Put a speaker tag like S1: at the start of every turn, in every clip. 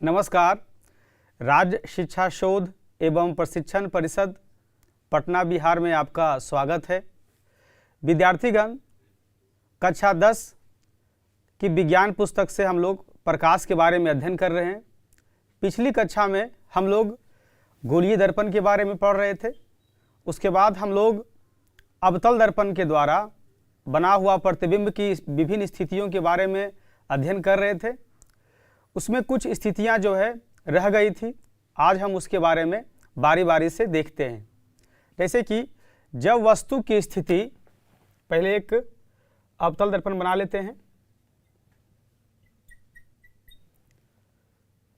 S1: नमस्कार। राज्य शिक्षा शोध एवं प्रशिक्षण परिषद पटना बिहार में आपका स्वागत है। विद्यार्थीगण, कक्षा 10 की विज्ञान पुस्तक से हम लोग प्रकाश के बारे में अध्ययन कर रहे हैं। पिछली कक्षा में हम लोग गोलीय दर्पण के बारे में पढ़ रहे थे। उसके बाद हम लोग अवतल दर्पण के द्वारा बना हुआ प्रतिबिंब की विभिन्न स्थितियों के बारे में अध्ययन कर रहे थे। उसमें कुछ स्थितियां जो है रह गई थी। आज हम उसके बारे में बारी बारी से देखते हैं। जैसे कि जब वस्तु की स्थिति, पहले एक अवतल दर्पण बना लेते हैं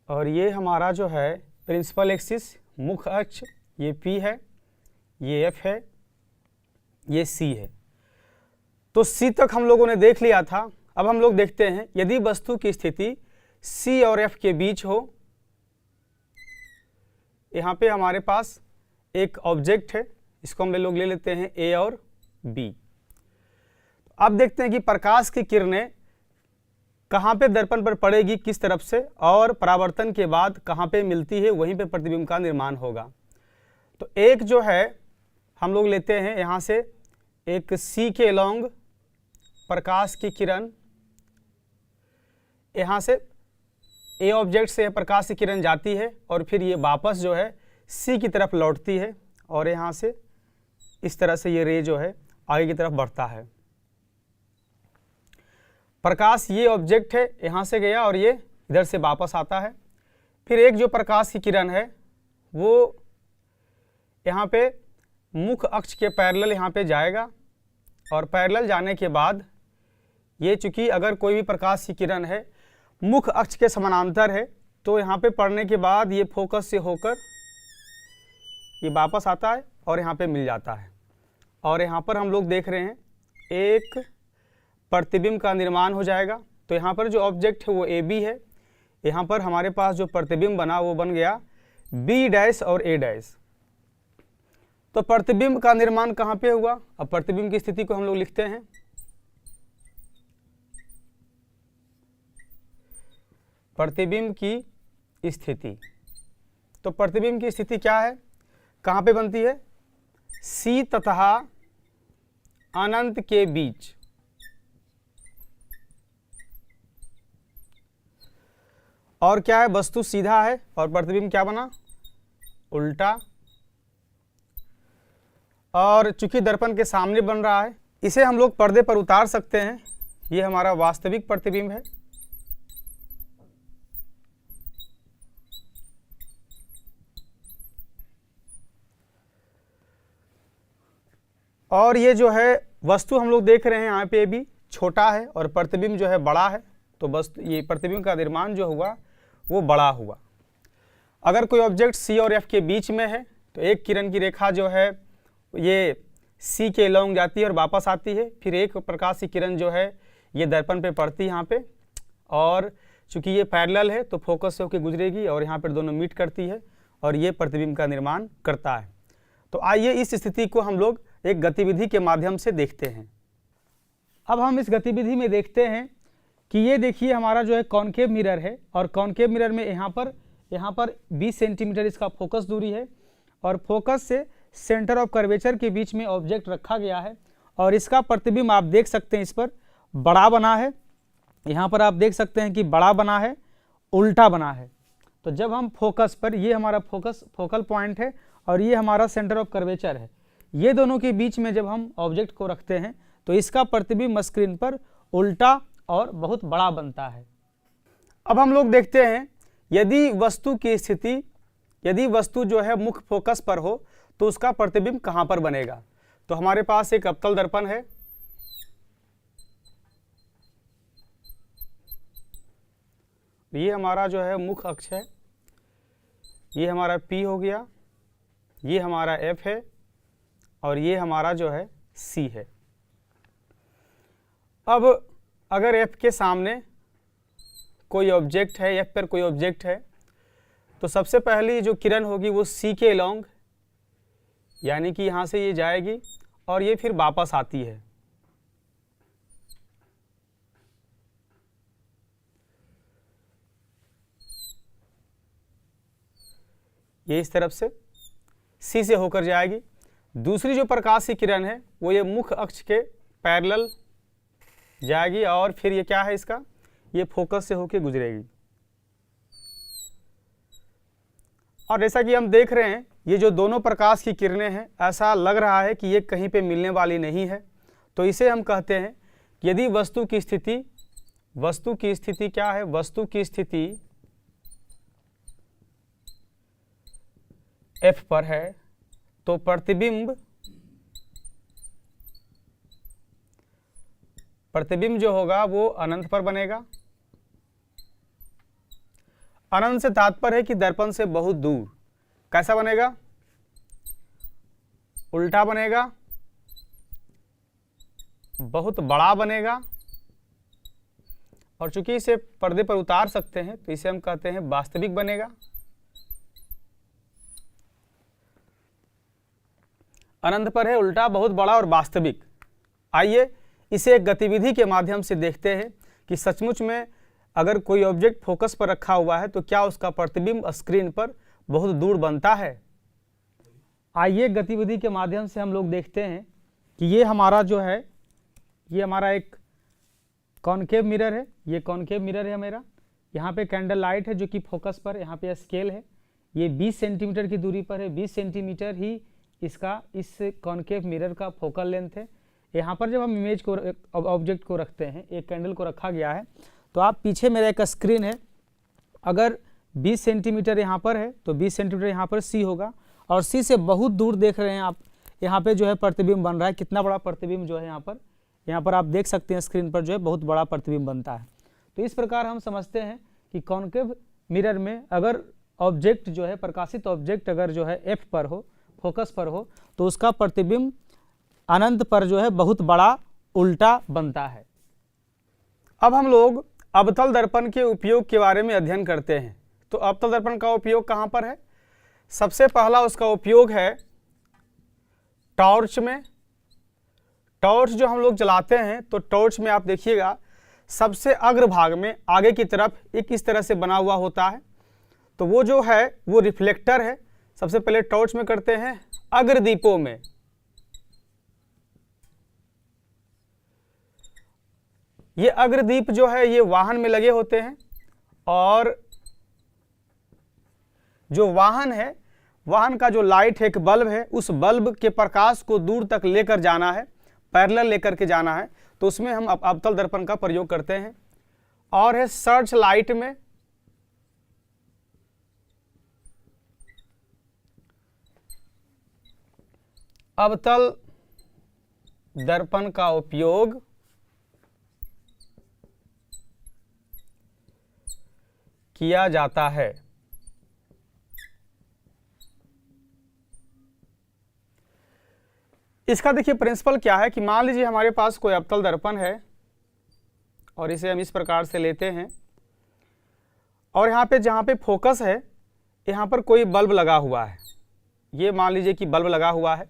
S1: और ये हमारा जो है प्रिंसिपल एक्सिस मुख्य अक्ष, ये P है, ये F है, ये C है। तो C तक हम लोगों ने देख लिया था। अब हम लोग देखते हैं यदि वस्तु की स्थिति C और F के बीच हो। यहाँ पे हमारे पास एक ऑब्जेक्ट है, इसको हम लोग ले लेते हैं A और B। अब देखते हैं कि प्रकाश की किरणें कहाँ पे दर्पण पर पड़ेगी, किस तरफ से, और परावर्तन के बाद कहाँ पे मिलती है, वहीं पे प्रतिबिंब का निर्माण होगा। तो एक जो है हम लोग लेते हैं यहाँ से एक C के अलोंग प्रकाश की किरण, यहाँ से A ऑब्जेक्ट से प्रकाश की किरण जाती है और फिर ये वापस जो है C की तरफ लौटती है और यहाँ से इस तरह से ये रे जो है आगे की तरफ बढ़ता है। प्रकाश ये ऑब्जेक्ट है, यहाँ से गया और ये इधर से वापस आता है। फिर एक जो प्रकाश की किरण है वो यहाँ पे मुख्य अक्ष के पैरेलल यहाँ पे जाएगा और पैरेलल जाने के बाद ये, चूंकि अगर कोई भी प्रकाश की किरण है मुख्य अक्ष के समानांतर है, तो यहाँ पे पड़ने के बाद ये फोकस से होकर ये वापस आता है और यहाँ पे मिल जाता है। और यहाँ पर हम लोग देख रहे हैं एक प्रतिबिंब का निर्माण हो जाएगा। तो यहाँ पर जो ऑब्जेक्ट है वो AB है। यहाँ पर हमारे पास जो प्रतिबिंब बना वो बन गया B' और A'। तो प्रतिबिंब का निर्माण कहाँ पे हुआ? अब प्रतिबिंब की स्थिति को हम लोग लिखते हैं। प्रतिबिंब की स्थिति, तो प्रतिबिंब की स्थिति क्या है, कहाँ पे बनती है? C तथा अनंत के बीच। और क्या है? वस्तु सीधा है और प्रतिबिंब क्या बना? उल्टा। और चूंकि दर्पण के सामने बन रहा है, इसे हम लोग पर्दे पर उतार सकते हैं। ये हमारा वास्तविक प्रतिबिंब है। और ये जो है वस्तु हम लोग देख रहे हैं यहाँ पे भी छोटा है और प्रतिबिंब जो है बड़ा है। तो वस्तु, ये प्रतिबिंब का निर्माण जो हुआ वो बड़ा हुआ। अगर कोई ऑब्जेक्ट C और F के बीच में है तो एक किरण की रेखा जो है ये C के अलोंग जाती है और वापस आती है। फिर एक प्रकाश की किरण जो है ये दर्पण पे पड़ती है यहाँ पे, और चूंकि ये पैरेलल है तो फोकस से होकर गुजरेगी और यहाँ पर दोनों मीट करती है और ये प्रतिबिंब का निर्माण करता है। तो आइए इस स्थिति को हम लोग एक गतिविधि के माध्यम से देखते हैं। अब हम इस गतिविधि में देखते हैं कि ये देखिए हमारा जो है कॉनकेव मिरर है और कॉनकेव मिरर में यहाँ पर 20 सेंटीमीटर इसका फोकस दूरी है और फोकस से सेंटर ऑफ कर्वेचर के बीच में ऑब्जेक्ट रखा गया है और इसका प्रतिबिंब आप देख सकते हैं इस पर बड़ा बना है। यहाँ पर आप देख सकते हैं कि बड़ा बना है, उल्टा बना है। तो जब हम फोकस पर, ये हमारा फोकल पॉइंट है और ये हमारा सेंटर ऑफ कर्वेचर है, ये दोनों के बीच में जब हम ऑब्जेक्ट को रखते हैं तो इसका प्रतिबिंब स्क्रीन पर उल्टा और बहुत बड़ा बनता है। अब हम लोग देखते हैं यदि वस्तु की स्थिति, यदि वस्तु जो है मुख्य फोकस पर हो तो उसका प्रतिबिंब कहाँ पर बनेगा। तो हमारे पास एक अवतल दर्पण है। ये हमारा जो है मुख्य अक्ष है, ये हमारा P हो गया, ये हमारा F है और ये हमारा जो है C है। अब अगर F के सामने कोई ऑब्जेक्ट है, F पर कोई ऑब्जेक्ट है, तो सबसे पहली जो किरण होगी वो C के अलोंग, यानी कि यहाँ से ये जाएगी और ये फिर वापस आती है। ये इस तरफ से सी से होकर जाएगी। दूसरी जो प्रकाश की किरण है वो ये मुख्य अक्ष के पैरेलल जाएगी और फिर ये क्या है इसका, ये फोकस से होकर गुजरेगी। और जैसा कि हम देख रहे हैं ये जो दोनों प्रकाश की किरणें हैं, ऐसा लग रहा है कि ये कहीं पे मिलने वाली नहीं है। तो इसे हम कहते हैं कि यदि वस्तु की स्थिति क्या है, वस्तु की स्थिति F पर है तो प्रतिबिंब जो होगा वो अनंत पर बनेगा। अनंत से तात्पर्य है कि दर्पण से बहुत दूर। कैसा बनेगा, उल्टा बनेगा, बहुत बड़ा बनेगा। और चूंकि इसे पर्दे पर उतार सकते हैं तो इसे हम कहते हैं वास्तविक बनेगा। अनंत पर है, उल्टा, बहुत बड़ा और वास्तविक। आइए इसे एक गतिविधि के माध्यम से देखते हैं कि सचमुच में अगर कोई ऑब्जेक्ट फोकस पर रखा हुआ है तो क्या उसका प्रतिबिंब स्क्रीन पर बहुत दूर बनता है। आइए गतिविधि के माध्यम से हम लोग देखते हैं कि ये हमारा जो है, ये हमारा एक कॉनकेव मिरर है। ये कॉनकेव मिरर है मेरा। यहाँ पे कैंडल लाइट है जो कि फोकस पर, यहाँ पे स्केल है। ये 20 सेंटीमीटर की दूरी पर है। 20 सेंटीमीटर ही इसका, इस कॉनकेव मिरर का फोकल लेंथ है। यहाँ पर जब हम इमेज को, ऑब्जेक्ट को रखते हैं, एक कैंडल को रखा गया है, तो आप पीछे मेरा एक स्क्रीन है। अगर 20 सेंटीमीटर यहाँ पर है तो 20 सेंटीमीटर यहाँ पर सी होगा और सी से बहुत दूर देख रहे हैं आप, यहाँ पे जो है प्रतिबिंब बन रहा है। कितना बड़ा प्रतिबिंब जो है यहाँ पर आप देख सकते हैं स्क्रीन पर जो है बहुत बड़ा प्रतिबिंब बनता है। तो इस प्रकार हम समझते हैं कि कॉनकेव मिरर में अगर ऑब्जेक्ट जो है, प्रकाशित ऑब्जेक्ट अगर जो है एफ पर हो, फोकस पर हो, तो उसका प्रतिबिंब अनंत पर जो है बहुत बड़ा उल्टा बनता है। अब हम लोग अवतल दर्पण के उपयोग के बारे में अध्ययन करते हैं। तो अवतल दर्पण का उपयोग कहाँ पर है? सबसे पहला उसका उपयोग है टॉर्च में। टॉर्च जो हम लोग जलाते हैं तो टॉर्च में आप देखिएगा सबसे अग्रभाग में आगे की तरफ एक इस तरह से बना हुआ होता है, तो वो जो है वो रिफ्लेक्टर है। सबसे पहले टॉर्च में करते हैं, अग्रदीपों में। ये अग्रदीप जो है ये वाहन में लगे होते हैं और जो वाहन है, वाहन का जो लाइट है, एक बल्ब है, उस बल्ब के प्रकाश को दूर तक लेकर जाना है, पैरेलल लेकर के जाना है, तो उसमें हम अवतल दर्पण का प्रयोग करते हैं। और है सर्च लाइट में। अवतल दर्पण का उपयोग किया जाता है। इसका देखिए प्रिंसिपल क्या है कि मान लीजिए हमारे पास कोई अवतल दर्पण है और इसे हम इस प्रकार से लेते हैं और यहाँ पे जहाँ पे फोकस है यहाँ पर कोई बल्ब लगा हुआ है। ये मान लीजिए कि बल्ब लगा हुआ है,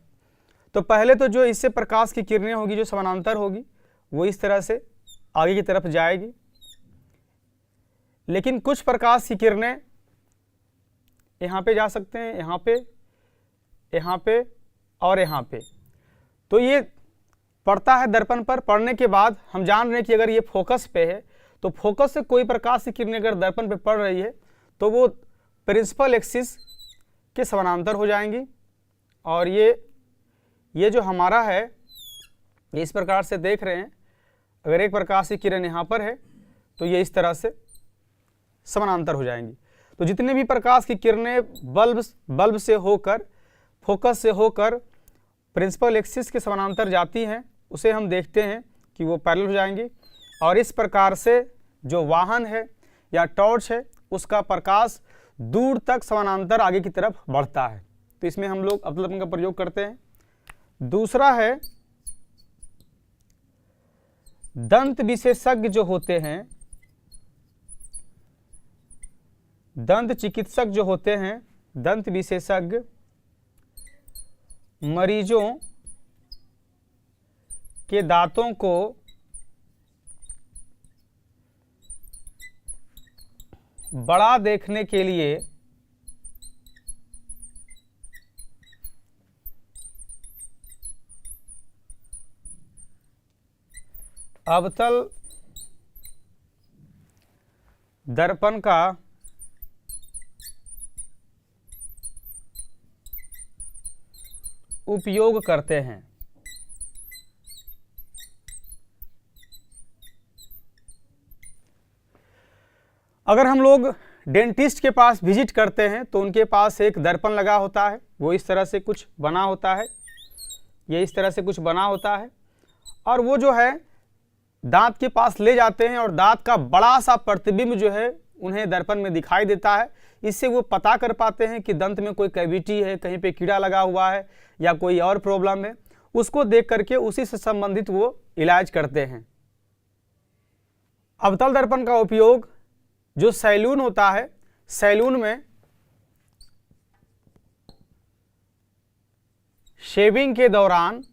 S1: तो पहले तो जो इससे प्रकाश की किरणें होगी जो समानांतर होगी वो इस तरह से आगे की तरफ जाएगी, लेकिन कुछ प्रकाश की किरणें यहाँ पे जा सकते हैं, यहाँ पे और यहाँ पे। तो ये पड़ता है दर्पण पर। पड़ने के बाद हम जान रहे हैं कि अगर ये फोकस पे है तो फोकस से कोई प्रकाश की किरणें अगर दर्पण पे पड़ रही है तो वो प्रिंसिपल एक्सिस के समानांतर हो जाएंगी। और ये जो हमारा है इस प्रकार से देख रहे हैं, अगर एक प्रकाश की किरण यहाँ पर है तो ये इस तरह से समानांतर हो जाएंगी। तो जितने भी प्रकाश की किरणें बल्ब से होकर, फोकस से होकर प्रिंसिपल एक्सिस के समानांतर जाती हैं उसे हम देखते हैं कि वो पैरेलल हो जाएंगी। और इस प्रकार से जो वाहन है या टॉर्च है उसका प्रकाश दूर तक समानांतर आगे की तरफ बढ़ता है। तो इसमें हम लोग अवतल दर्पण का प्रयोग करते हैं। दूसरा है दंत विशेषज्ञ जो होते हैं, दंत चिकित्सक जो होते हैं, दंत विशेषज्ञ मरीजों के दांतों को बड़ा देखने के लिए अवतल दर्पण का उपयोग करते हैं। अगर हम लोग डेंटिस्ट के पास विजिट करते हैं तो उनके पास एक दर्पण लगा होता है, वो इस तरह से कुछ बना होता है, ये इस तरह से कुछ बना होता है, और वो जो है दांत के पास ले जाते हैं और दांत का बड़ा सा प्रतिबिंब जो है उन्हें दर्पण में दिखाई देता है। इससे वो पता कर पाते हैं कि दंत में कोई कैविटी है, कहीं पे कीड़ा लगा हुआ है या कोई और प्रॉब्लम है। उसको देख करके उसी से संबंधित वो इलाज करते हैं। अवतल दर्पण का उपयोग जो सैलून होता है, सैलून में शेविंग के दौरान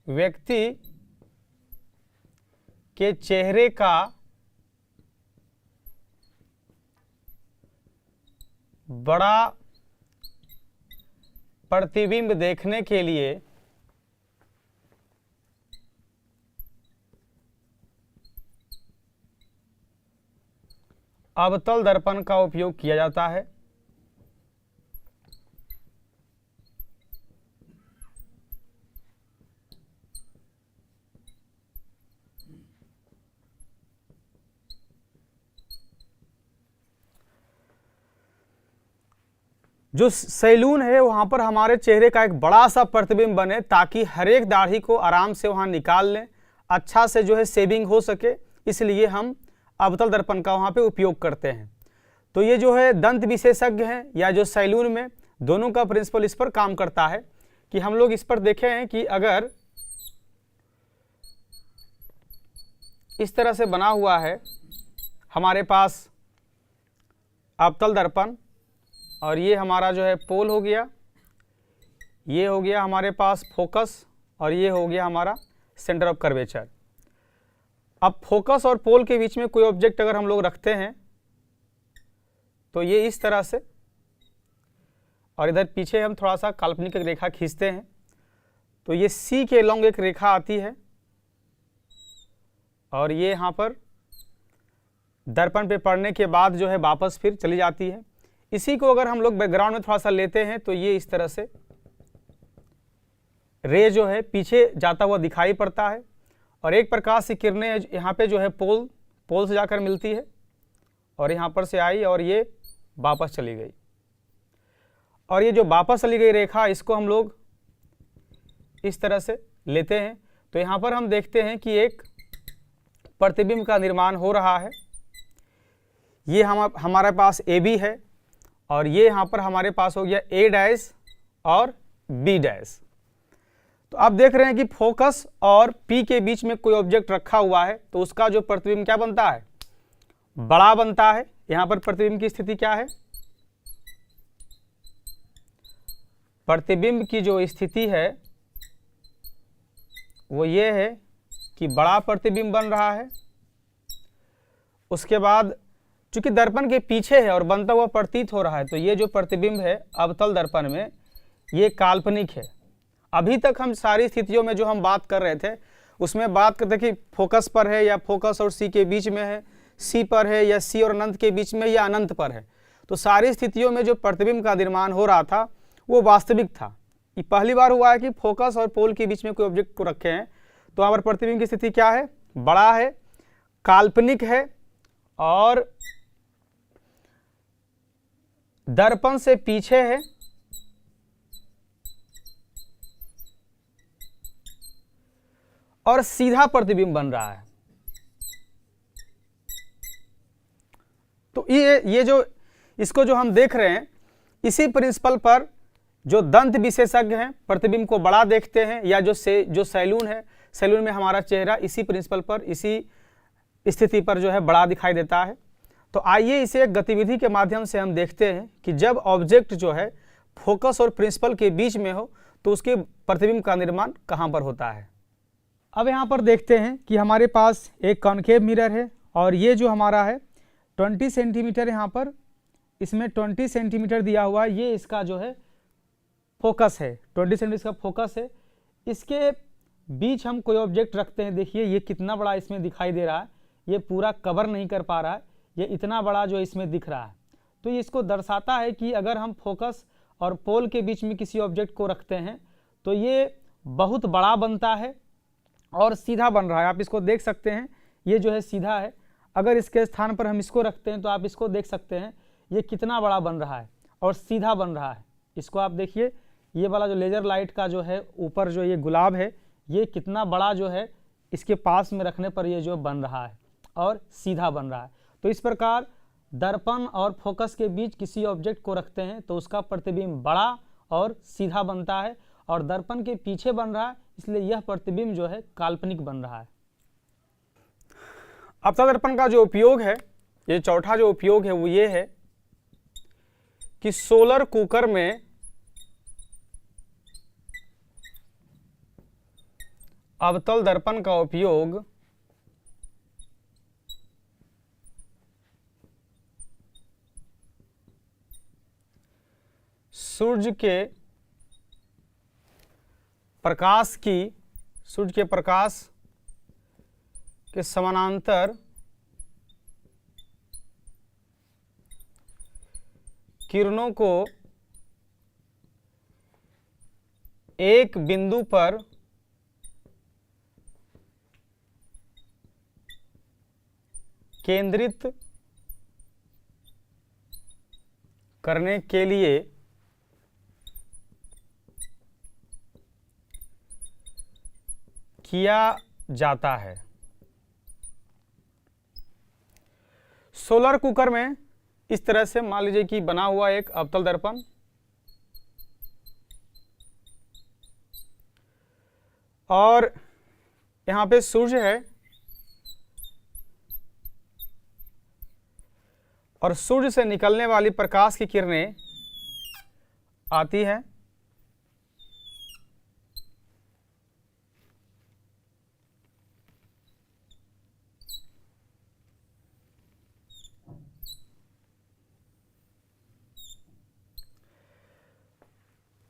S1: व्यक्ति के चेहरे का बड़ा प्रतिबिंब देखने के लिए अवतल दर्पण का उपयोग किया जाता है। जो सैलून है वहाँ पर हमारे चेहरे का एक बड़ा सा प्रतिबिंब बने ताकि हर एक दाढ़ी को आराम से वहाँ निकाल लें, अच्छा से जो है शेविंग हो सके, इसलिए हम अवतल दर्पण का वहाँ पे उपयोग करते हैं। तो ये जो है दंत विशेषज्ञ हैं या जो सैलून में, दोनों का प्रिंसिपल इस पर काम करता है कि हम लोग इस पर देखे हैं कि अगर इस तरह से बना हुआ है हमारे पास अवतल दर्पण, और ये हमारा जो है पोल हो गया, ये हो गया हमारे पास फोकस, और ये हो गया हमारा सेंटर ऑफ कर्वेचर। अब फोकस और पोल के बीच में कोई ऑब्जेक्ट अगर हम लोग रखते हैं तो ये इस तरह से, और इधर पीछे हम थोड़ा सा काल्पनिक रेखा खींचते हैं तो ये सी के लॉन्ग एक रेखा आती है, और ये यहाँ पर दर्पण पे पड़ने के बाद जो है वापस फिर चली जाती है। इसी को अगर हम लोग बैकग्राउंड में थोड़ा सा लेते हैं तो ये इस तरह से रे जो है पीछे जाता हुआ दिखाई पड़ता है, और एक प्रकाश की किरणें यहाँ पे जो है पोल से जाकर मिलती है, और यहाँ पर से आई और ये वापस चली गई। और ये जो वापस चली गई रेखा, इसको हम लोग इस तरह से लेते हैं तो यहाँ पर हम देखते हैं कि एक प्रतिबिंब का निर्माण हो रहा है। ये हमारे पास ए बी है, और ये यहाँ पर हमारे पास हो गया ए डैश और बी डैश। तो आप देख रहे हैं कि फोकस और पी के बीच में कोई ऑब्जेक्ट रखा हुआ है तो उसका जो प्रतिबिंब क्या बनता है, बड़ा बनता है। यहाँ पर प्रतिबिंब की स्थिति क्या है, प्रतिबिंब की जो स्थिति है वो ये है कि बड़ा प्रतिबिंब बन रहा है। उसके बाद चूंकि दर्पण के पीछे है और बनता हुआ प्रतीत हो रहा है, तो ये जो प्रतिबिंब है अवतल दर्पण में ये काल्पनिक है। अभी तक हम सारी स्थितियों में जो हम बात कर रहे थे उसमें बात करते कि फोकस पर है या फोकस और सी के बीच में है, सी पर है या सी और अनंत के बीच में या अनंत पर है। तो सारी स्थितियों में जो प्रतिबिंब का निर्माण हो रहा था वो वास्तविक था। ये पहली बार हुआ है कि फोकस और पोल के बीच में कोई ऑब्जेक्ट को रखे हैं तो वहाँ पर प्रतिबिंब की स्थिति क्या है, बड़ा है, काल्पनिक है, और दर्पण से पीछे है, और सीधा प्रतिबिंब बन रहा है। तो ये जो इसको जो हम देख रहे हैं, इसी प्रिंसिपल पर जो दंत विशेषज्ञ हैं प्रतिबिंब को बड़ा देखते हैं, या जो सैलून है, सैलून में हमारा चेहरा इसी प्रिंसिपल पर, इसी स्थिति पर जो है बड़ा दिखाई देता है। तो आइए इसे एक गतिविधि के माध्यम से हम देखते हैं कि जब ऑब्जेक्ट जो है फोकस और प्रिंसिपल के बीच में हो तो उसके प्रतिबिंब का निर्माण कहाँ पर होता है। अब यहाँ पर देखते हैं कि हमारे पास एक कॉनकेव मिरर है, और ये जो हमारा है 20 सेंटीमीटर, यहाँ पर इसमें 20 सेंटीमीटर दिया हुआ है, ये इसका जो है फोकस है, 20 सेंटीमीटर इसका फोकस है। इसके बीच हम कोई ऑब्जेक्ट रखते हैं, देखिए ये कितना बड़ा इसमें दिखाई दे रहा है, ये पूरा कवर नहीं कर पा रहा है, ये इतना बड़ा जो इसमें दिख रहा है। तो ये इसको दर्शाता है कि अगर हम फोकस और पोल के बीच में किसी ऑब्जेक्ट को रखते हैं तो ये बहुत बड़ा बनता है और सीधा बन रहा है। आप इसको देख सकते हैं, ये जो है सीधा है, अगर इसके स्थान पर हम इसको रखते हैं तो आप इसको देख सकते हैं ये कितना बड़ा बन रहा है और सीधा बन रहा है। इसको आप देखिए, ये वाला जो लेज़र लाइट का जो है ऊपर जो ये गुलाब है, ये कितना बड़ा जो है इसके पास में रखने पर ये जो बन रहा है और सीधा बन रहा है। तो इस प्रकार दर्पण और फोकस के बीच किसी ऑब्जेक्ट को रखते हैं तो उसका प्रतिबिंब बड़ा और सीधा बनता है, और दर्पण के पीछे बन रहा है इसलिए यह प्रतिबिंब जो है काल्पनिक बन रहा है। अपतल दर्पण का जो उपयोग है, ये चौथा जो उपयोग है वो ये है कि सोलर कुकर में अवतल दर्पण का उपयोग सूर्य के प्रकाश के समानांतर किरणों को एक बिंदु पर केंद्रित करने के लिए किया जाता है। सोलर कुकर में इस तरह से मान लीजिए कि बना हुआ एक अवतल दर्पण, और यहाँ पे सूर्य है और सूर्य से निकलने वाली प्रकाश की किरणें आती हैं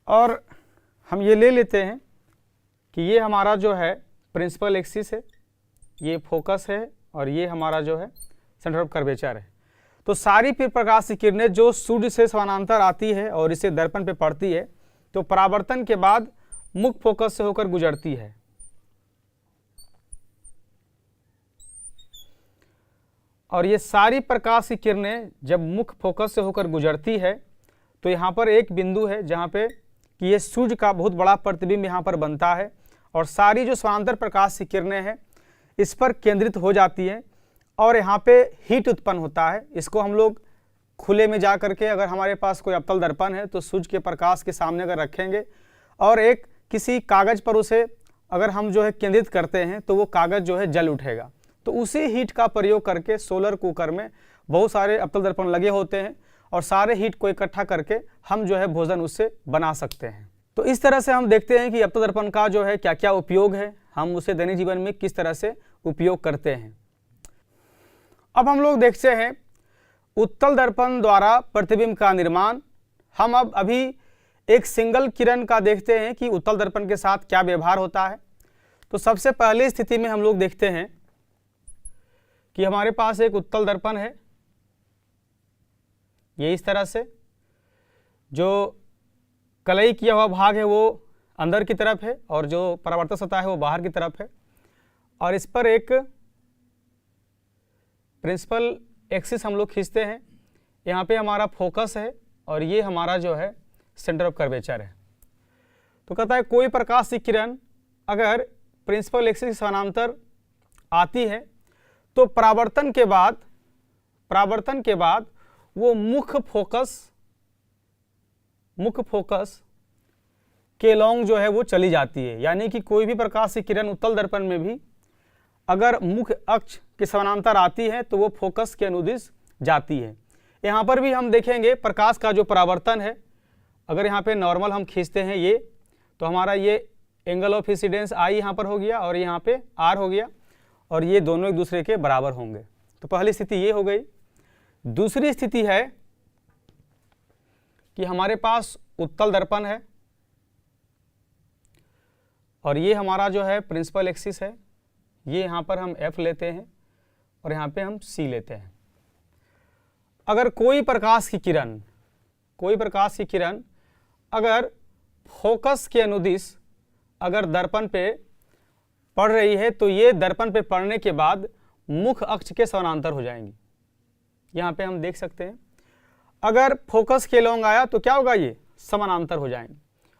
S1: और हम ये ले लेते हैं कि ये हमारा जो है प्रिंसिपल एक्सिस है, ये फोकस है और ये हमारा जो है सेंटर ऑफ कर्वेचर है। तो सारी फिर प्रकाश की किरणें जो सूर्य से समानांतर आती है और इसे दर्पण पे पड़ती है तो परावर्तन के बाद मुख्य फोकस से होकर गुजरती है। और ये सारी प्रकाश की किरणें जब मुख्य फोकस से होकर गुजरती है तो यहाँ पर एक बिंदु है जहाँ पे कि ये सूर्य का बहुत बड़ा प्रतिबिंब यहाँ पर बनता है और सारी जो समानांतर प्रकाश की किरणें हैं इस पर केंद्रित हो जाती हैं और यहाँ पे हीट उत्पन्न होता है। इसको हम लोग खुले में जा करके, अगर हमारे पास कोई अवतल दर्पण है तो सूर्य के प्रकाश के सामने अगर रखेंगे और एक किसी कागज़ पर उसे अगर हम जो है केंद्रित करते हैं तो वो कागज़ जो है जल उठेगा। तो उसी हीट का प्रयोग करके सोलर कुकर में बहुत सारे अवतल दर्पण लगे होते हैं और सारे हीट को इकट्ठा करके हम जो है भोजन उससे बना सकते हैं। तो इस तरह से हम देखते हैं कि अवतल दर्पण का जो है क्या क्या उपयोग है, हम उसे दैनिक जीवन में किस तरह से उपयोग करते हैं। अब हम लोग देखते हैं उत्तल दर्पण द्वारा प्रतिबिंब का निर्माण। हम अब अभी एक सिंगल किरण का देखते हैं कि उत्तल दर्पण के साथ क्या व्यवहार होता है। तो सबसे पहली स्थिति में हम लोग देखते हैं कि हमारे पास एक उत्तल दर्पण है, ये इस तरह से, जो कलई किया हुआ भाग है वो अंदर की तरफ है और जो परावर्तक सतह है वो बाहर की तरफ है, और इस पर एक प्रिंसिपल एक्सिस हम लोग खींचते हैं। यहाँ पे हमारा फोकस है और ये हमारा जो है सेंटर ऑफ कर्वेचर है। तो कहता है कोई प्रकाश की किरण अगर प्रिंसिपल एक्सिस के समानांतर आती है तो परावर्तन के बाद वो मुख्य फोकस के लॉन्ग जो है वो चली जाती है। यानी कि कोई भी प्रकाश की किरण उत्तल दर्पण में भी अगर मुख्य अक्ष के समानांतर आती है तो वो फोकस के अनुदिश जाती है। यहाँ पर भी हम देखेंगे प्रकाश का जो परावर्तन है, अगर यहाँ पे नॉर्मल हम खींचते हैं ये, तो हमारा ये एंगल ऑफ इंसिडेंस आई यहाँ पर हो गया और यहाँ पे आर हो गया और ये दोनों एक दूसरे के बराबर होंगे। तो पहली स्थिति ये हो गई। दूसरी स्थिति है कि हमारे पास उत्तल दर्पण है और ये हमारा जो है प्रिंसिपल एक्सिस है, ये यहाँ पर हम F लेते हैं और यहाँ पे हम C लेते हैं। अगर कोई प्रकाश की किरण अगर फोकस के अनुदिश अगर दर्पण पे पड़ रही है तो ये दर्पण पे पड़ने के बाद मुख्य अक्ष के समानांतर हो जाएंगी। यहाँ पे हम देख सकते हैं, अगर फोकस के लॉन्ग आया तो क्या होगा, ये समानांतर हो जाएंगे।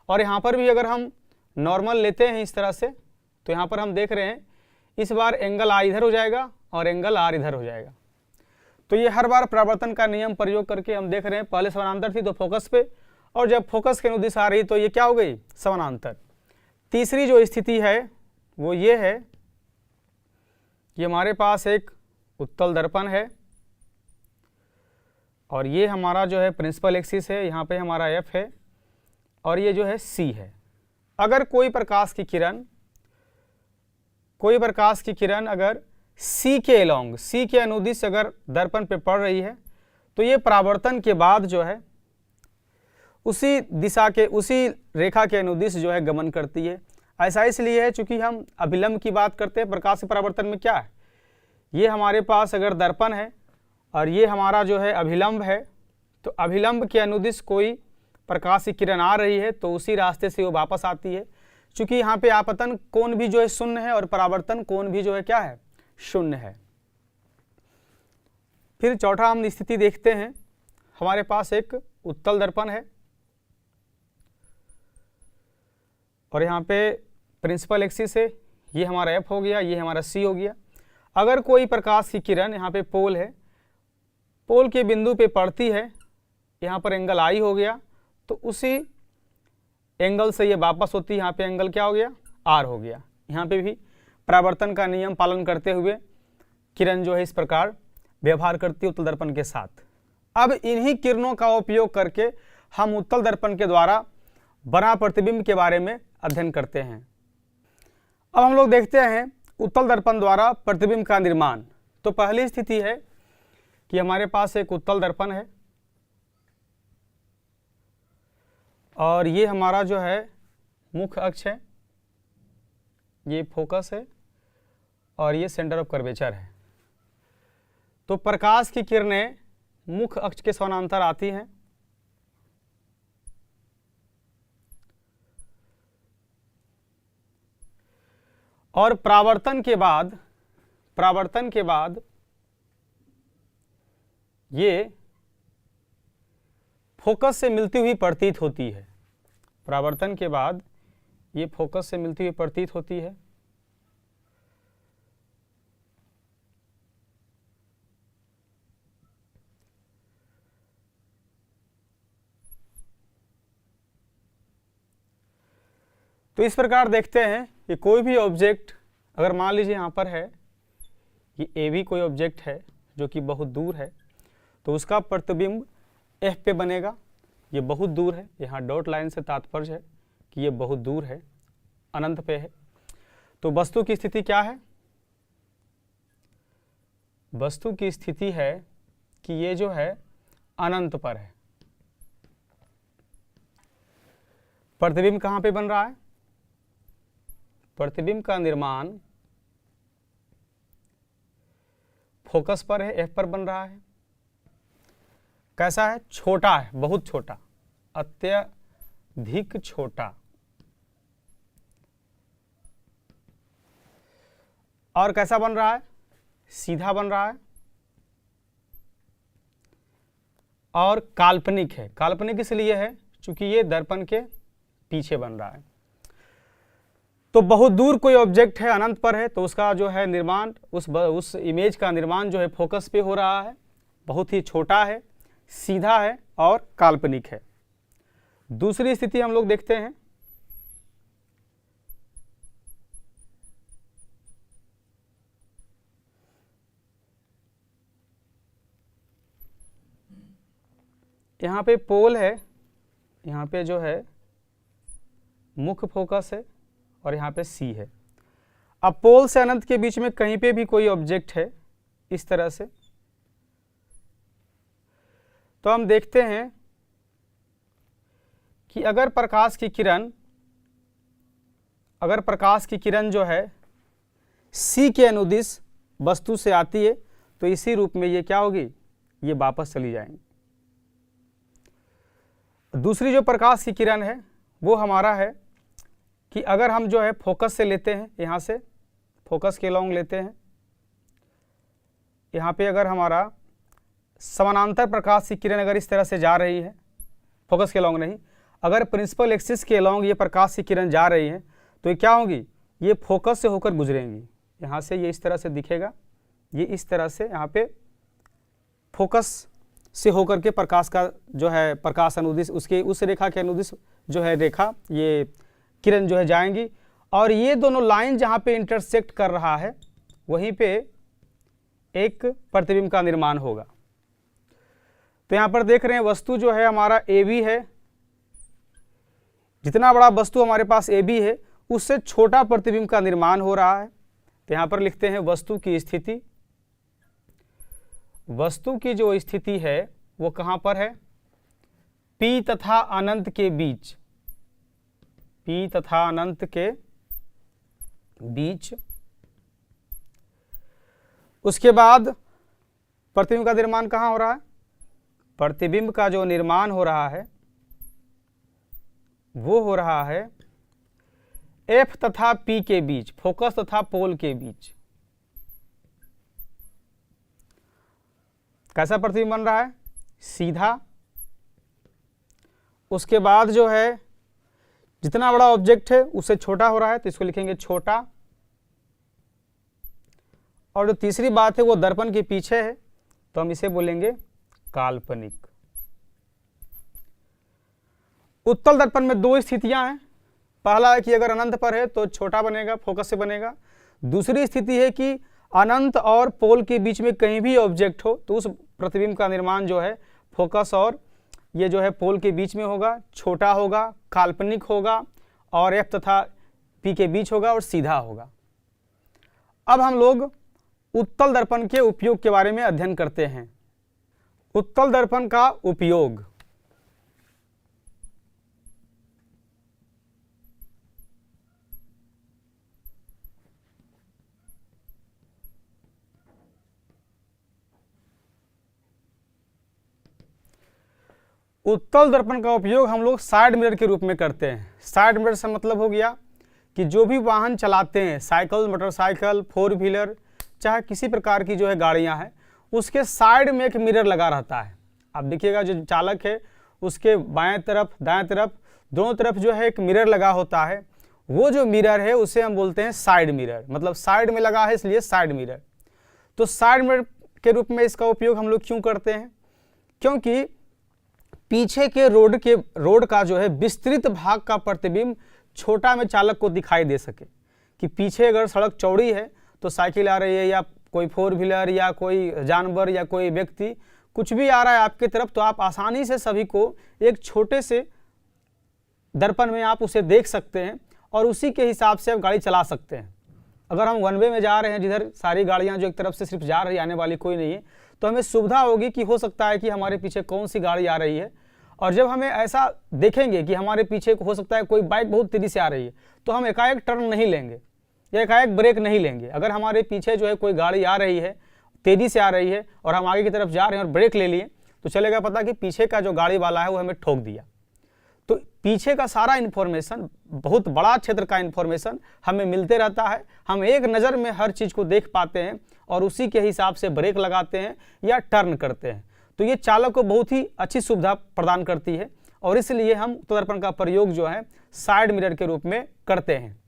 S1: और यहाँ पर भी अगर हम नॉर्मल लेते हैं इस तरह से, तो यहाँ पर हम देख रहे हैं इस बार एंगल आ इधर हो जाएगा और एंगल आर इधर हो जाएगा। तो ये हर बार परावर्तन का नियम प्रयोग करके हम देख रहे हैं, पहले समानांतर थी तो फोकस पे, और जब फोकस के अनुदिश आ रही तो ये क्या हो गई, समानांतर। तीसरी जो स्थिति है वो ये है कि हमारे पास एक उत्तल दर्पण है और ये हमारा जो है प्रिंसिपल एक्सिस है, यहाँ पे हमारा F है और ये जो है C है। अगर कोई प्रकाश की किरण अगर C के अलोंग, C के अनुदिश अगर दर्पण पे पड़ रही है तो ये परावर्तन के बाद जो है उसी दिशा के, उसी रेखा के अनुदिश जो है गमन करती है। ऐसा इसलिए है चूंकि हम अभिलंब की बात करते हैं। प्रकाश के परावर्तन में क्या है, ये हमारे पास अगर दर्पण है और ये हमारा जो है अभिलंब है, तो अभिलंब के अनुदिश कोई प्रकाश की किरण आ रही है तो उसी रास्ते से वो वापस आती है। चूंकि यहाँ पे आपतन कोण भी जो है शून्य है और परावर्तन कोण भी जो है क्या है, शून्य है। फिर चौथा हम स्थिति देखते हैं, हमारे पास एक उत्तल दर्पण है और यहाँ पे प्रिंसिपल एक्सिस है, ये हमारा F हो गया, ये हमारा C हो गया। अगर कोई प्रकाश की किरण यहाँ पे पोल है, पोल के बिंदु पे पड़ती है, यहाँ पर एंगल I हो गया, तो उसी एंगल से ये वापस होती है, यहाँ पे एंगल क्या हो गया, R हो गया। यहाँ पे भी परावर्तन का नियम पालन करते हुए किरण जो है इस प्रकार व्यवहार करती है उत्तल दर्पण के साथ। अब इन्हीं किरणों का उपयोग करके हम उत्तल दर्पण के द्वारा बना प्रतिबिंब के बारे में अध्ययन करते हैं। अब हम लोग देखते हैं उत्तल दर्पण द्वारा प्रतिबिंब का निर्माण। तो पहली स्थिति है कि हमारे पास एक उत्तल दर्पण है और ये हमारा जो है मुख्य अक्ष है, ये फोकस है और ये सेंटर ऑफ कर्वेचर है। तो प्रकाश की किरणें मुख्य अक्ष के समानांतर आती हैं और परावर्तन के बाद ये फोकस से मिलती हुई प्रतीत होती है। परावर्तन के बाद ये फोकस से मिलती हुई प्रतीत होती है। तो इस प्रकार देखते हैं कि कोई भी ऑब्जेक्ट अगर मान लीजिए यहाँ पर है कि AB कोई ऑब्जेक्ट है जो कि बहुत दूर है, तो उसका प्रतिबिंब F पे बनेगा। ये बहुत दूर है, यहाँ डॉट लाइन से तात्पर्य है कि ये बहुत दूर है, अनंत पे है। तो वस्तु की स्थिति क्या है, वस्तु की स्थिति है कि ये जो है अनंत पर है। प्रतिबिंब कहाँ पे बन रहा है, प्रतिबिंब का निर्माण फोकस पर है, F पर बन रहा है। कैसा है, छोटा है, बहुत छोटा, अत्यधिक छोटा। और कैसा बन रहा है, सीधा बन रहा है और काल्पनिक है। काल्पनिक इसलिए है क्योंकि ये दर्पण के पीछे बन रहा है। तो बहुत दूर कोई ऑब्जेक्ट है, अनंत पर है, तो उसका जो है निर्माण, उस इमेज का निर्माण जो है फोकस पे हो रहा है। बहुत ही छोटा है, सीधा है और काल्पनिक है। दूसरी स्थिति हम लोग देखते हैं, यहाँ पे पोल है, यहाँ पे जो है मुख्य फोकस है और यहाँ पे C है। अब पोल से अनंत के बीच में कहीं पे भी कोई ऑब्जेक्ट है इस तरह से, तो हम देखते हैं कि अगर प्रकाश की किरण अगर प्रकाश की किरण जो है सी के अनुदिश वस्तु से आती है तो इसी रूप में ये क्या होगी, ये वापस चली जाएंगी। दूसरी जो प्रकाश की किरण है वो हमारा है कि अगर हम जो है फोकस से लेते हैं, यहाँ से फोकस के लॉन्ग लेते हैं, यहाँ पे अगर हमारा समानांतर प्रकाश की किरण अगर इस तरह से जा रही है, फोकस के लॉन्ग नहीं, अगर प्रिंसिपल एक्सिस के लॉन्ग ये प्रकाश की किरण जा रही है तो ये क्या होगी, ये फोकस से होकर गुजरेंगी। यहाँ से ये इस तरह से दिखेगा, ये इस तरह से यहाँ पे फोकस से होकर के प्रकाश का जो है प्रकाश अनुदिश उसके उस रेखा के अनुदिश जो है रेखा ये किरण जो है जाएंगी, और ये दोनों लाइन जहाँ पे इंटरसेक्ट कर रहा है वहीं पे एक प्रतिबिंब का निर्माण होगा। तो यहाँ पर देख रहे हैं वस्तु जो है हमारा AB है, जितना बड़ा वस्तु हमारे पास AB है उससे छोटा प्रतिबिंब का निर्माण हो रहा है। तो यहाँ पर लिखते हैं वस्तु की स्थिति, वस्तु की जो स्थिति है वो कहाँ पर है, P तथा अनंत के बीच, P तथा अनंत के बीच। उसके बाद प्रतिबिंब का निर्माण कहाँ हो रहा है, प्रतिबिंब का जो निर्माण हो रहा है वो हो रहा है F तथा P के बीच, फोकस तथा पोल के बीच। कैसा प्रतिबिंब बन रहा है, सीधा। उसके बाद जो है जितना बड़ा ऑब्जेक्ट है उससे छोटा हो रहा है तो इसको लिखेंगे छोटा। और जो तीसरी बात है वो दर्पण के पीछे है तो हम इसे बोलेंगे काल्पनिक। उत्तल दर्पण में दो स्थितियां हैं, पहला है कि अगर अनंत पर है तो छोटा बनेगा, फोकस से बनेगा। दूसरी स्थिति है कि अनंत और पोल के बीच में कहीं भी ऑब्जेक्ट हो तो उस प्रतिबिंब का निर्माण जो है फोकस और ये जो है पोल के बीच में होगा, छोटा होगा, काल्पनिक होगा और F तथा P के बीच होगा और सीधा होगा। अब हम लोग उत्तल दर्पण के उपयोग के बारे में अध्ययन करते हैं। उत्तल दर्पण का उपयोग, उत्तल दर्पण का उपयोग हम लोग साइड मिरर के रूप में करते हैं। साइड मिरर से मतलब हो गया कि जो भी वाहन चलाते हैं, साइकिल, मोटरसाइकिल, 4 व्हीलर, चाहे किसी प्रकार की जो है गाड़ियां हैं, उसके साइड में एक मिरर लगा रहता है। आप देखिएगा जो चालक है उसके बाएं तरफ दाएं तरफ दोनों तरफ जो है एक मिरर लगा होता है। वो जो मिरर है उसे हम बोलते हैं साइड मिरर, मतलब साइड में लगा है इसलिए साइड मिरर। तो साइड मिरर के रूप में इसका उपयोग हम लोग क्यों करते हैं, क्योंकि पीछे के रोड का जो है विस्तृत भाग का प्रतिबिंब छोटा में चालक को दिखाई दे सके। कि पीछे अगर सड़क चौड़ी है तो साइकिल आ रही है या कोई 4 व्हीलर या कोई जानवर या कोई व्यक्ति कुछ भी आ रहा है आपकी तरफ, तो आप आसानी से सभी को एक छोटे से दर्पण में आप उसे देख सकते हैं और उसी के हिसाब से आप गाड़ी चला सकते हैं। अगर हम वन वे में जा रहे हैं जिधर सारी गाड़ियां जो एक तरफ से सिर्फ जा रही, आने वाली कोई नहीं है, तो हमें सुविधा होगी कि हो सकता है कि हमारे पीछे कौन सी गाड़ी आ रही है। और जब हमें ऐसा देखेंगे कि हमारे पीछे हो सकता है कोई बाइक बहुत तेजी से आ रही है तो हम एकाएक टर्न नहीं लेंगे या एकाएक ब्रेक नहीं लेंगे। अगर हमारे पीछे जो है कोई गाड़ी आ रही है, तेजी से आ रही है और हम आगे की तरफ जा रहे हैं और ब्रेक ले लिए तो चलेगा पता कि पीछे का जो गाड़ी वाला है वो हमें ठोक दिया। तो पीछे का सारा इन्फॉर्मेशन, बहुत बड़ा क्षेत्र का इन्फॉर्मेशन हमें मिलते रहता है। हम एक नज़र में हर चीज़ को देख पाते हैं और उसी के हिसाब से ब्रेक लगाते हैं या टर्न करते हैं। तो ये चालक को बहुत ही अच्छी सुविधा प्रदान करती है और इसलिए हम उत्तल दर्पण का प्रयोग जो है साइड मिरर के रूप में करते हैं।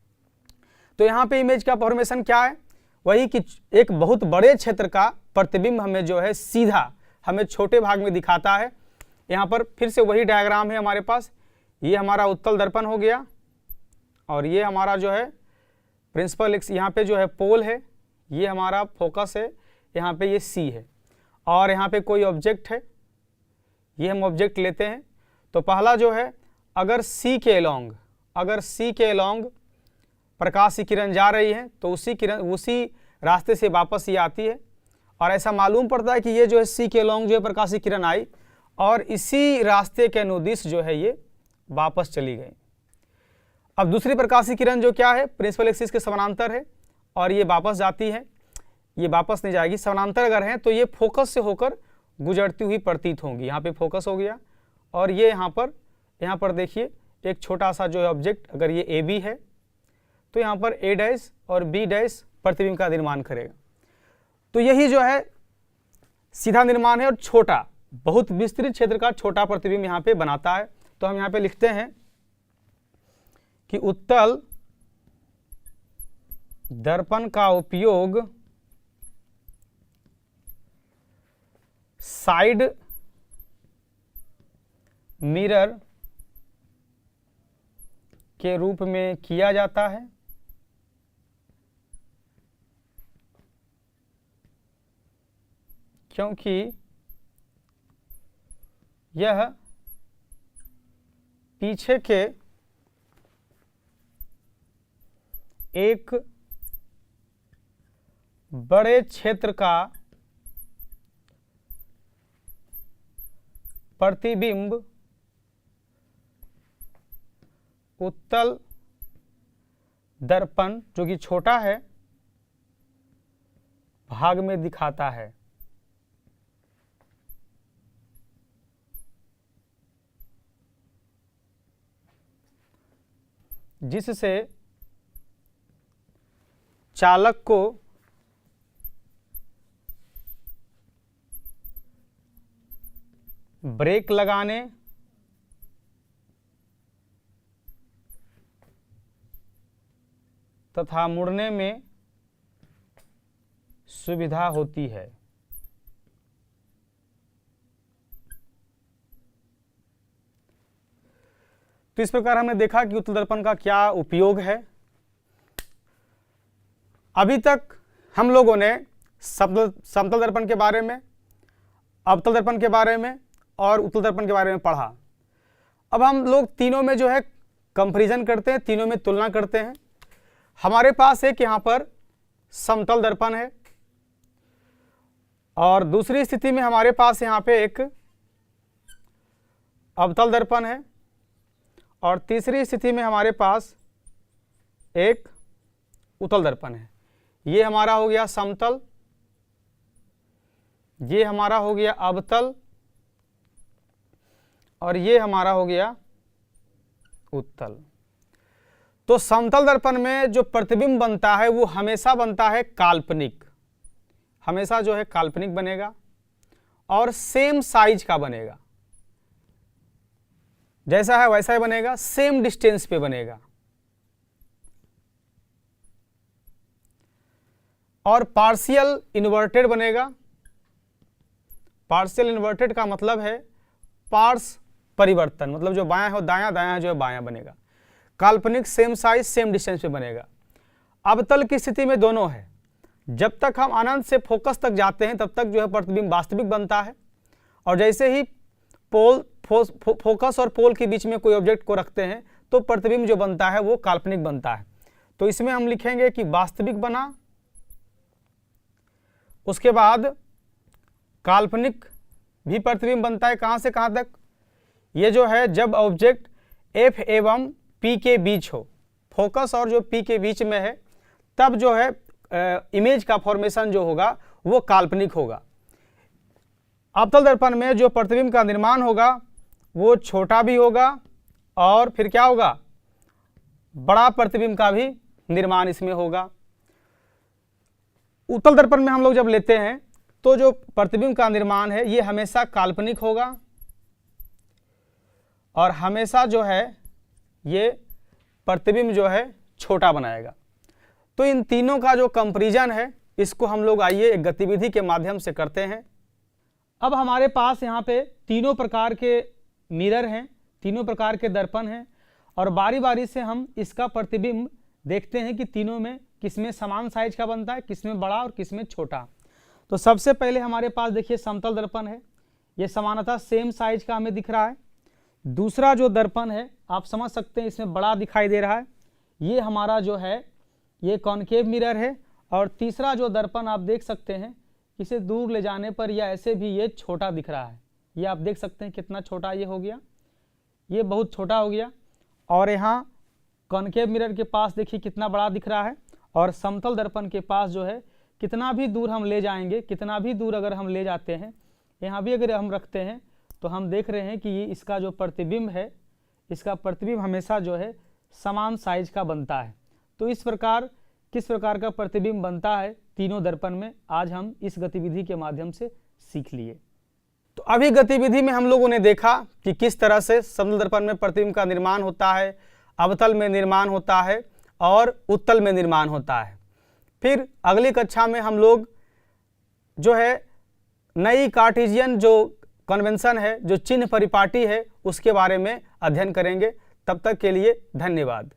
S1: तो यहाँ पे इमेज का फॉर्मेशन क्या है, वही कि एक बहुत बड़े क्षेत्र का प्रतिबिंब हमें जो है सीधा हमें छोटे भाग में दिखाता है। यहाँ पर फिर से वही डायग्राम है हमारे पास। ये हमारा उत्तल दर्पण हो गया और ये हमारा जो है प्रिंसिपल यहाँ पे जो है पोल है, ये हमारा फोकस है, यहाँ पे ये सी है और यहाँ पे कोई ऑब्जेक्ट है, ये हम ऑब्जेक्ट लेते हैं। तो पहला जो है अगर सी के अलोंग प्रकाश की किरण जा रही है तो उसी रास्ते से वापस ये आती है और ऐसा मालूम पड़ता है कि ये जो है सी के अलोंग जो है प्रकाश की किरण आई और इसी रास्ते के अनुदिश जो है ये वापस चली गई। अब दूसरी प्रकाशीय किरण जो क्या है, प्रिंसिपल एक्सिस के समानांतर है और ये वापस जाती है, ये वापस नहीं जाएगी। समानांतर अगर है तो ये फोकस से होकर गुजरती हुई प्रतीत होंगी। यहाँ पे फोकस हो गया और ये यहाँ पर देखिए एक छोटा सा जो है ऑब्जेक्ट, अगर ये ए बी है तो यहाँ पर ए डैश और बी डैश प्रतिबिंब का निर्माण करेगा। तो यही जो है सीधा निर्माण है और छोटा, बहुत विस्तृत क्षेत्र का छोटा प्रतिबिंब यहाँ पे बनाता है। तो हम यहाँ पे लिखते हैं कि उत्तल दर्पण का उपयोग साइड मिरर के रूप में किया जाता है क्योंकि यह पीछे के एक बड़े क्षेत्र का प्रतिबिंब उत्तल दर्पण जो कि छोटा है भाग में दिखाता है। जिससे चालक को ब्रेक लगाने तथा मुड़ने में सुविधा होती है। तो इस प्रकार हमने देखा कि उत्तल दर्पण का क्या उपयोग है। अभी तक हम लोगों ने समतल दर्पण के बारे में, अवतल दर्पण के बारे में और उत्तल दर्पण के बारे में पढ़ा। अब हम लोग तीनों में जो है कंपैरिजन करते हैं, तीनों में तुलना करते हैं। हमारे पास एक यहाँ पर समतल दर्पण है और दूसरी स्थिति में हमारे पास यहाँ पे एक अवतल दर्पण है और तीसरी स्थिति में हमारे पास एक उत्तल दर्पण है। ये हमारा हो गया समतल, ये हमारा हो गया अवतल और ये हमारा हो गया उत्तल। तो समतल दर्पण में जो प्रतिबिंब बनता है वो हमेशा बनता है काल्पनिक, हमेशा जो है काल्पनिक बनेगा और सेम साइज का बनेगा, जैसा है वैसा ही बनेगा, सेम डिस्टेंस पे बनेगा। और पार्शियल इन्वर्टेड बनेगा। पार्शियल इन्वर्टेड का मतलब है पार्स परिवर्तन, मतलब जो बायां है दायां, दायां जो है बायां बनेगा। काल्पनिक सेम साइज सेम डिस्टेंस पे बनेगा। अवतल की स्थिति में दोनों है, जब तक हम अनंत से फोकस तक जाते हैं तब तक जो है प्रतिबिंब वास्तविक बनता है और जैसे ही फोकस और पोल के बीच में कोई ऑब्जेक्ट को रखते हैं तो प्रतिबिंब जो बनता है वो काल्पनिक बनता है। तो इसमें हम लिखेंगे कि वास्तविक बना, उसके बाद काल्पनिक भी प्रतिबिंब बनता है। कहाँ से कहाँ तक? ये जो है जब ऑब्जेक्ट F एवं P के बीच हो, फोकस और जो P के बीच में है, तब जो है इमेज का फॉर्मेशन जो होगा वो काल्पनिक होगा। अवतल दर्पण में जो प्रतिबिंब का निर्माण होगा वो छोटा भी होगा और फिर क्या होगा, बड़ा प्रतिबिंब का भी निर्माण इसमें होगा। उत्तल दर्पण में हम लोग जब लेते हैं तो जो प्रतिबिंब का निर्माण है ये हमेशा काल्पनिक होगा और हमेशा जो है ये प्रतिबिंब जो है छोटा बनाएगा। तो इन तीनों का जो कंपैरिजन है इसको हम लोग आइए एक गतिविधि के माध्यम से करते हैं। अब हमारे पास यहाँ पे तीनों प्रकार के मिरर हैं, तीनों प्रकार के दर्पण हैं और बारी बारी से हम इसका प्रतिबिंब देखते हैं कि तीनों में किसमें समान साइज का बनता है, किसमें बड़ा और किसमें छोटा। तो सबसे पहले हमारे पास देखिए समतल दर्पण है, ये समानतः सेम साइज का हमें दिख रहा है। दूसरा जो दर्पण है आप समझ सकते हैं इसमें बड़ा दिखाई दे रहा है, ये हमारा जो है ये कॉनकेव मिरर है। और तीसरा जो दर्पण आप देख सकते हैं इसे दूर ले जाने पर या ऐसे भी ये छोटा दिख रहा है, ये आप देख सकते हैं कितना छोटा ये हो गया, ये बहुत छोटा हो गया। और यहाँ कॉनकेव मिरर के पास देखिए कितना बड़ा दिख रहा है, और समतल दर्पण के पास जो है कितना भी दूर हम ले जाएंगे, कितना भी दूर अगर हम ले जाते हैं, यहाँ भी अगर हम रखते हैं तो हम देख रहे हैं कि ये इसका जो प्रतिबिंब है, इसका प्रतिबिंब हमेशा जो है समान साइज का बनता है। तो इस प्रकार किस प्रकार का प्रतिबिंब बनता है तीनों दर्पण में, आज हम इस गतिविधि के माध्यम से सीख लिए। तो अभी गतिविधि में हम लोगों ने देखा कि किस तरह से समतल दर्पण में प्रतिबिंब का निर्माण होता है, अवतल में निर्माण होता है और उत्तल में निर्माण होता है। फिर अगली कक्षा में हम लोग जो है नई कार्टेशियन जो कन्वेंशन है, जो चिन्ह परिपाटी है, उसके बारे में अध्ययन करेंगे। तब तक के लिए धन्यवाद।